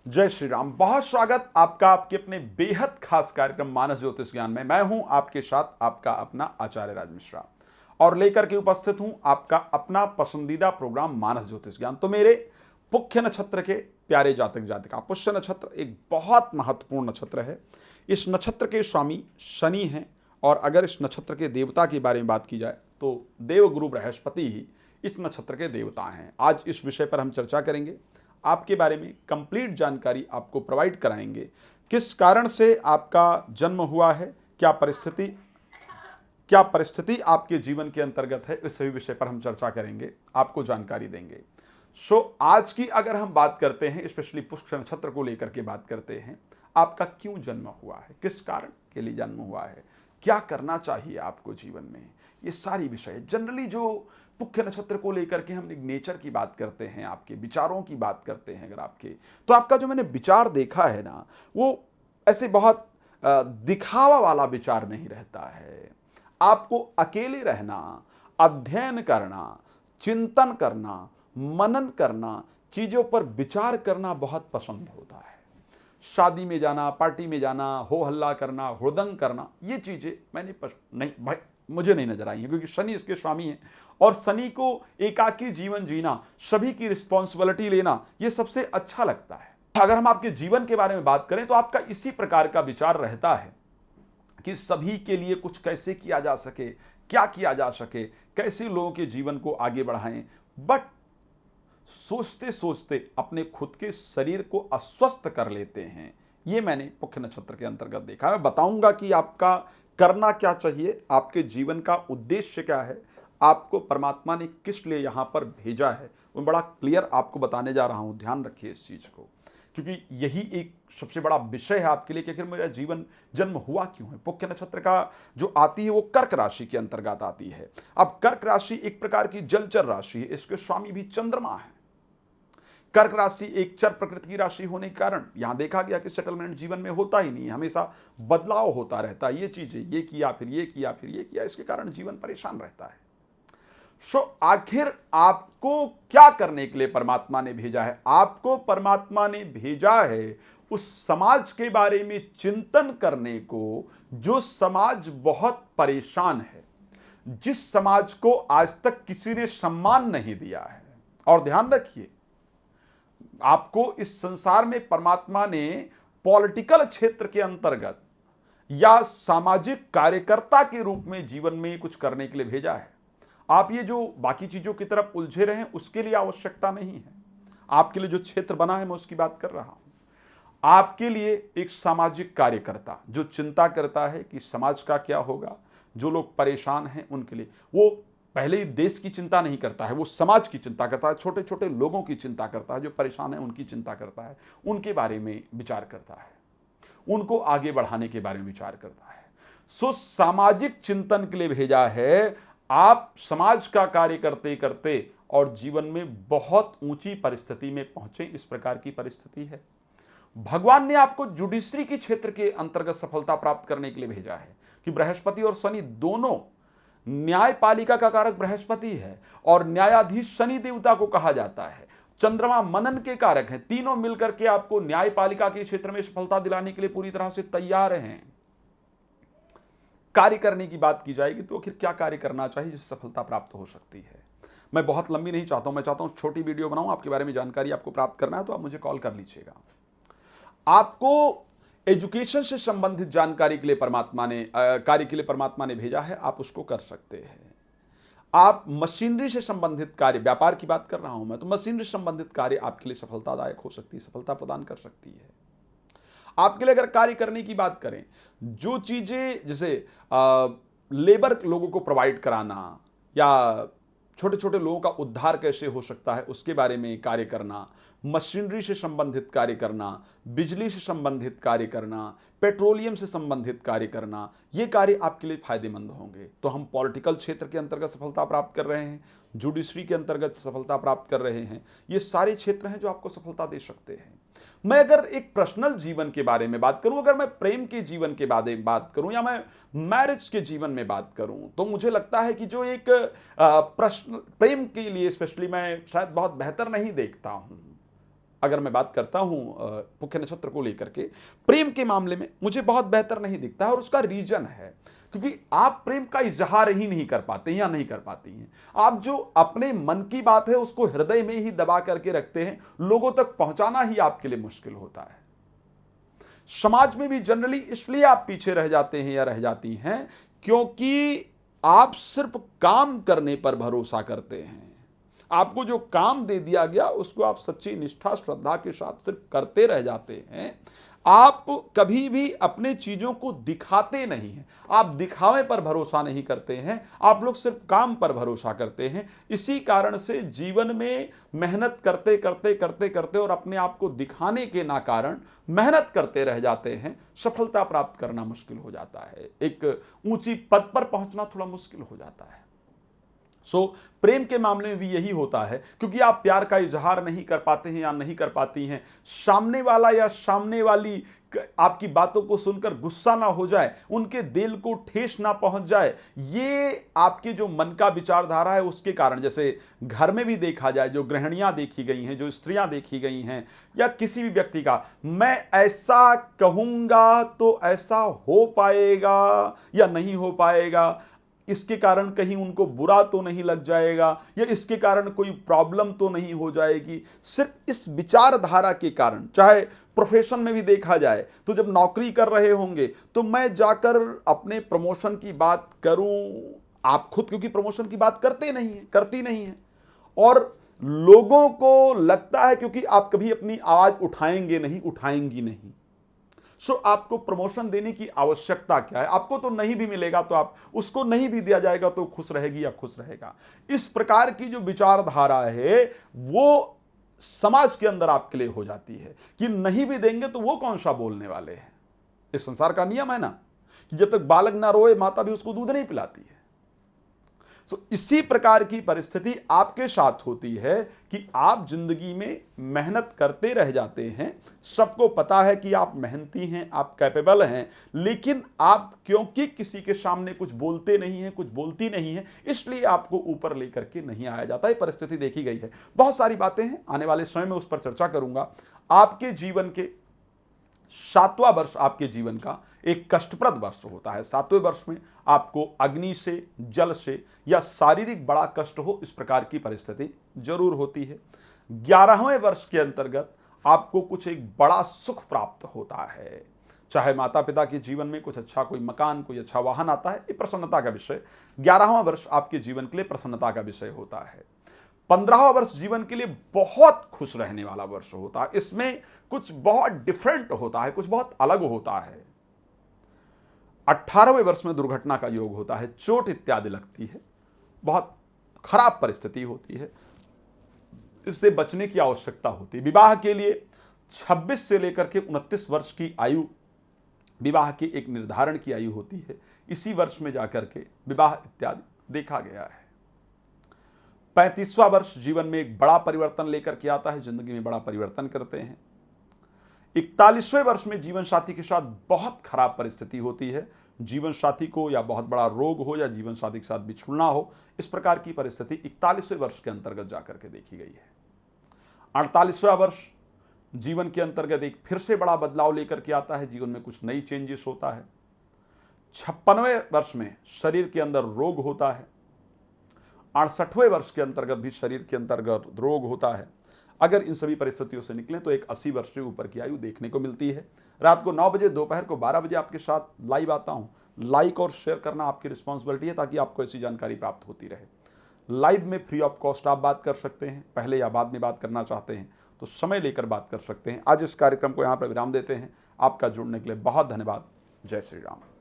जय श्री राम। बहुत स्वागत आपका आपके अपने बेहद खास कार्यक्रम मानस ज्योतिष ज्ञान में। मैं हूं आपके साथ आपका अपना आचार्य राज मिश्रा और लेकर के उपस्थित हूं आपका अपना पसंदीदा प्रोग्राम मानस ज्योतिष ज्ञान। तो मेरे पुख्य नक्षत्र के प्यारे जातक जातिका, पुष्य नक्षत्र एक बहुत महत्वपूर्ण नक्षत्र है। इस नक्षत्र के स्वामी शनि हैं और अगर इस नक्षत्र के देवता के बारे में बात की जाए तो देवगुरु बृहस्पति ही इस नक्षत्र के देवता हैं। आज इस विषय पर हम चर्चा करेंगे, आपके बारे में कंप्लीट जानकारी आपको प्रोवाइड कराएंगे। किस कारण से आपका जन्म हुआ है, क्या परिस्थिति आपके जीवन के अंतर्गत है, इस सभी विषय पर हम चर्चा करेंगे, आपको जानकारी देंगे। आज की अगर हम बात करते हैं, स्पेशली पुष्य नक्षत्र को लेकर के बात करते हैं, आपका क्यों जन्म हुआ है, किस कारण के लिए जन्म हुआ है, क्या करना चाहिए आपको जीवन में, ये सारी विषय जनरली जो पुख्य नक्षत्र को लेकर के हम नेचर की बात करते हैं, आपके विचारों की बात करते हैं। अगर आपके तो आपका जो मैंने विचार देखा है ना, वो ऐसे बहुत दिखावा वाला विचार नहीं रहता है। आपको अकेले रहना, अध्ययन करना, चिंतन करना, मनन करना, चीजों पर विचार करना बहुत पसंद होता है। शादी में जाना, पार्टी में जाना, हो हल्ला करना, हुड़दंग करना, ये चीजें मुझे नहीं नजर आई है, क्योंकि शनि इसके स्वामी हैं और शनि को एकाकी जीवन जीना, सभी की रिस्पॉन्सिबिलिटी लेना, यह सबसे अच्छा लगता है। अगर हम आपके जीवन के बारे में बात करें तो आपका इसी प्रकार का विचार रहता है कि सभी के लिए कुछ कैसे किया जा सके, क्या किया जा सके, कैसे लोगों के जीवन को आगे बढ़ाएं। बट सोचते सोचते अपने खुद के शरीर को अस्वस्थ कर लेते हैं। ये मैंने पुख्य नक्षत्र के अंतर्गत देखा। मैं बताऊंगा कि आपका करना क्या चाहिए, आपके जीवन का उद्देश्य क्या है, आपको परमात्मा ने किस लिए यहां पर भेजा है, वो बड़ा क्लियर आपको बताने जा रहा हूं। ध्यान रखिए इस चीज को, क्योंकि यही एक सबसे बड़ा विषय है आपके लिए कि आखिर मेरा जीवन जन्म हुआ क्यों है। पुख्य नक्षत्र का जो आती है वो कर्क राशि के अंतर्गत आती है। अब कर्क राशि एक प्रकार की जलचर राशि है, इसके स्वामी भी चंद्रमा है। कर्क राशि एक चर प्रकृति की राशि होने के कारण यहां देखा गया कि सेटलमेंट जीवन में होता ही नहीं है, हमेशा बदलाव होता रहता है। ये चीजें ये किया फिर ये किया फिर ये किया, इसके कारण जीवन परेशान रहता है। आखिर आपको क्या करने के लिए परमात्मा ने भेजा है? आपको परमात्मा ने भेजा है उस समाज के बारे में चिंतन करने को जो समाज बहुत परेशान है, जिस समाज को आज तक किसी ने सम्मान नहीं दिया है। और ध्यान रखिए, आपको इस संसार में परमात्मा ने पॉलिटिकल क्षेत्र के अंतर्गत या सामाजिक कार्यकर्ता के रूप में जीवन में कुछ करने के लिए भेजा है। आप ये जो बाकी चीजों की तरफ उलझे रहे उसके लिए आवश्यकता नहीं है। आपके लिए जो क्षेत्र बना है मैं उसकी बात कर रहा हूं। आपके लिए एक सामाजिक कार्यकर्ता जो चिंता करता है कि समाज का क्या होगा, जो लोग परेशान हैं उनके लिए, वो पहले ही देश की चिंता नहीं करता है, वो समाज की चिंता करता है, छोटे छोटे लोगों की चिंता करता है, जो परेशान है उनकी चिंता करता है, उनके बारे में विचार करता है, उनको आगे बढ़ाने के बारे में विचार करता है। सामाजिक चिंतन के लिए भेजा है। आप समाज का कार्य करते करते और जीवन में बहुत ऊंची परिस्थिति में पहुंचे, इस प्रकार की परिस्थिति है। भगवान ने आपको जुडिशरी के क्षेत्र के अंतर्गत सफलता प्राप्त करने के लिए भेजा है कि बृहस्पति और शनि दोनों, न्यायपालिका का कारक बृहस्पति है और न्यायाधीश शनि देवता को कहा जाता है। चंद्रमा मनन के कारक हैं। तीनों मिलकर के आपको न्यायपालिका के क्षेत्र में सफलता दिलाने के लिए पूरी तरह से तैयार हैं। कार्य करने की बात की जाएगी तो आखिर क्या कार्य करना चाहिए जिससे सफलता प्राप्त हो सकती है। मैं बहुत लंबी नहीं चाहता हूं, मैं चाहता हूं छोटी वीडियो बनाऊं। आपके बारे में जानकारी आपको प्राप्त करना है तो आप मुझे कॉल कर लीजिएगा। आपको एजुकेशन से संबंधित जानकारी के लिए परमात्मा ने कार्य के लिए परमात्मा ने भेजा है, आप उसको कर सकते हैं। आप मशीनरी से संबंधित कार्य, व्यापार की बात कर रहा हूं मैं, तो मशीनरी से संबंधित कार्य आपके लिए सफलतादायक हो सकती है, सफलता प्रदान कर सकती है। आपके लिए अगर कार्य करने की बात करें, जो चीजें जैसे लेबर लोगों को प्रोवाइड कराना या छोटे छोटे लोगों का उद्धार कैसे हो सकता है उसके बारे में कार्य करना, मशीनरी से संबंधित कार्य करना, बिजली से संबंधित कार्य करना, पेट्रोलियम से संबंधित कार्य करना, ये कार्य आपके लिए फायदेमंद होंगे। तो हम पॉलिटिकल क्षेत्र के अंतर्गत सफलता प्राप्त कर रहे हैं, जुडिशरी के अंतर्गत सफलता प्राप्त कर रहे हैं, ये सारे क्षेत्र हैं जो आपको सफलता दे सकते हैं। मैं अगर एक पर्सनल जीवन के बारे में बात करूं, अगर मैं प्रेम के जीवन के बारे में बात करूं या मैं मैरिज के जीवन में बात करूं, तो मुझे लगता है कि जो एक प्रश्न प्रेम के लिए स्पेशली मैं शायद बहुत बेहतर नहीं देखता हूं। अगर मैं बात करता हूं पुष्य नक्षत्र को लेकर के, प्रेम के मामले में मुझे बहुत बेहतर नहीं दिखता है। और उसका रीजन है क्योंकि आप प्रेम का इजहार ही नहीं कर पाते या नहीं कर पाती हैं। आप जो अपने मन की बात है उसको हृदय में ही दबा करके रखते हैं, लोगों तक पहुंचाना ही आपके लिए मुश्किल होता है। समाज में भी जनरली इसलिए आप पीछे रह जाते हैं या रह जाती हैं क्योंकि आप सिर्फ काम करने पर भरोसा करते हैं। आपको जो काम दे दिया गया उसको आप सच्ची निष्ठा श्रद्धा के साथ सिर्फ करते रह जाते हैं। आप कभी भी अपने चीजों को दिखाते नहीं हैं, आप दिखावे पर भरोसा नहीं करते हैं, आप लोग सिर्फ काम पर भरोसा करते हैं। इसी कारण से जीवन में मेहनत करते करते करते करते और अपने आप को दिखाने के ना कारण मेहनत करते रह जाते हैं, सफलता प्राप्त करना मुश्किल हो जाता है, एक ऊंची पद पर पहुंचना थोड़ा मुश्किल हो जाता है। प्रेम के मामले में भी यही होता है क्योंकि आप प्यार का इजहार नहीं कर पाते हैं या नहीं कर पाती हैं। सामने वाला या सामने वाली आपकी बातों को सुनकर गुस्सा ना हो जाए, उनके दिल को ठेस ना पहुंच जाए, ये आपके जो मन का विचारधारा है उसके कारण। जैसे घर में भी देखा जाए, जो गृहिणियां देखी गई हैं, जो स्त्रियां देखी गई हैं, या किसी भी व्यक्ति का, मैं ऐसा कहूंगा तो ऐसा हो पाएगा या नहीं हो पाएगा, इसके कारण कहीं उनको बुरा तो नहीं लग जाएगा, या इसके कारण कोई प्रॉब्लम तो नहीं हो जाएगी। सिर्फ इस विचारधारा के कारण, चाहे प्रोफेशन में भी देखा जाए तो जब नौकरी कर रहे होंगे तो मैं जाकर अपने प्रमोशन की बात करूं, आप खुद क्योंकि प्रमोशन की बात करती नहीं है, और लोगों को लगता है क्योंकि आप कभी अपनी आवाज उठाएंगी नहीं, आपको प्रमोशन देने की आवश्यकता क्या है? आपको तो नहीं भी मिलेगा तो आप उसको नहीं भी दिया जाएगा तो खुश रहेगी या खुश रहेगा। इस प्रकार की जो विचारधारा है वो समाज के अंदर आपके लिए हो जाती है कि नहीं भी देंगे तो वो कौन सा बोलने वाले हैं। इस संसार का नियम है ना कि जब तक बालक ना रोए माता भी उसको दूध नहीं पिलाती है। इसी प्रकार की परिस्थिति आपके साथ होती है कि आप जिंदगी में मेहनत करते रह जाते हैं, सबको पता है कि आप मेहनती हैं, आप कैपेबल हैं, लेकिन आप क्योंकि किसी के सामने कुछ बोलते नहीं हैं, कुछ बोलती नहीं है, इसलिए आपको ऊपर लेकर के नहीं आया जाता। ये परिस्थिति देखी गई है। बहुत सारी बातें हैं, आने वाले समय में उस पर चर्चा करूंगा। आपके जीवन के 7वां वर्ष आपके जीवन का एक कष्टप्रद वर्ष होता है। 7वें वर्ष में आपको अग्नि से, जल से या शारीरिक बड़ा कष्ट हो, इस प्रकार की परिस्थिति जरूर होती है। 11वें वर्ष के अंतर्गत आपको कुछ एक बड़ा सुख प्राप्त होता है, चाहे माता पिता के जीवन में कुछ अच्छा, कोई मकान, कोई अच्छा वाहन आता है, ये प्रसन्नता का विषय। 11वां वर्ष आपके जीवन के लिए प्रसन्नता का विषय होता है। 15वां वर्ष जीवन के लिए बहुत खुश रहने वाला वर्ष होता है। इसमें कुछ बहुत डिफरेंट होता है, कुछ बहुत अलग होता है। 18वें वर्ष में दुर्घटना का योग होता है, चोट इत्यादि लगती है, बहुत खराब परिस्थिति होती है, इससे बचने की आवश्यकता होती है। विवाह के लिए 26 से लेकर के 29 वर्ष की आयु विवाह की एक निर्धारण की आयु होती है। इसी वर्ष में जाकर के विवाह इत्यादि देखा गया है। 35वां वर्ष जीवन में एक बड़ा परिवर्तन लेकर के आता है, जिंदगी में बड़ा परिवर्तन करते हैं। 41वें वर्ष में जीवन साथी के साथ बहुत खराब परिस्थिति होती है, जीवन साथी को या बहुत बड़ा रोग हो या जीवन साथी के साथ बिछुड़ना हो, इस प्रकार की परिस्थिति 41वें वर्ष के अंतर्गत जाकर के देखी गई है। 48वां वर्ष जीवन के अंतर्गत एक फिर से बड़ा बदलाव लेकर के आता है, जीवन में कुछ नई चेंजेस होता है। 56वें वर्ष में शरीर के अंदर रोग होता है। 68वें वर्ष के अंतर्गत भी शरीर के अंतर्गत रोग होता है। अगर इन सभी परिस्थितियों से निकलें तो एक 80 वर्ष से ऊपर की आयु देखने को मिलती है। रात को 9 बजे, दोपहर को 12 बजे आपके साथ लाइव आता हूं। लाइक और शेयर करना आपकी रिस्पॉन्सिबिलिटी है ताकि आपको ऐसी जानकारी प्राप्त होती रहे। लाइव में फ्री ऑफ कॉस्ट आप बात कर सकते हैं, पहले या बाद में बात करना चाहते हैं तो समय लेकर बात कर सकते हैं। आज इस कार्यक्रम को यहाँ पर विराम देते हैं। आपका जुड़ने के लिए बहुत धन्यवाद। जय श्री राम।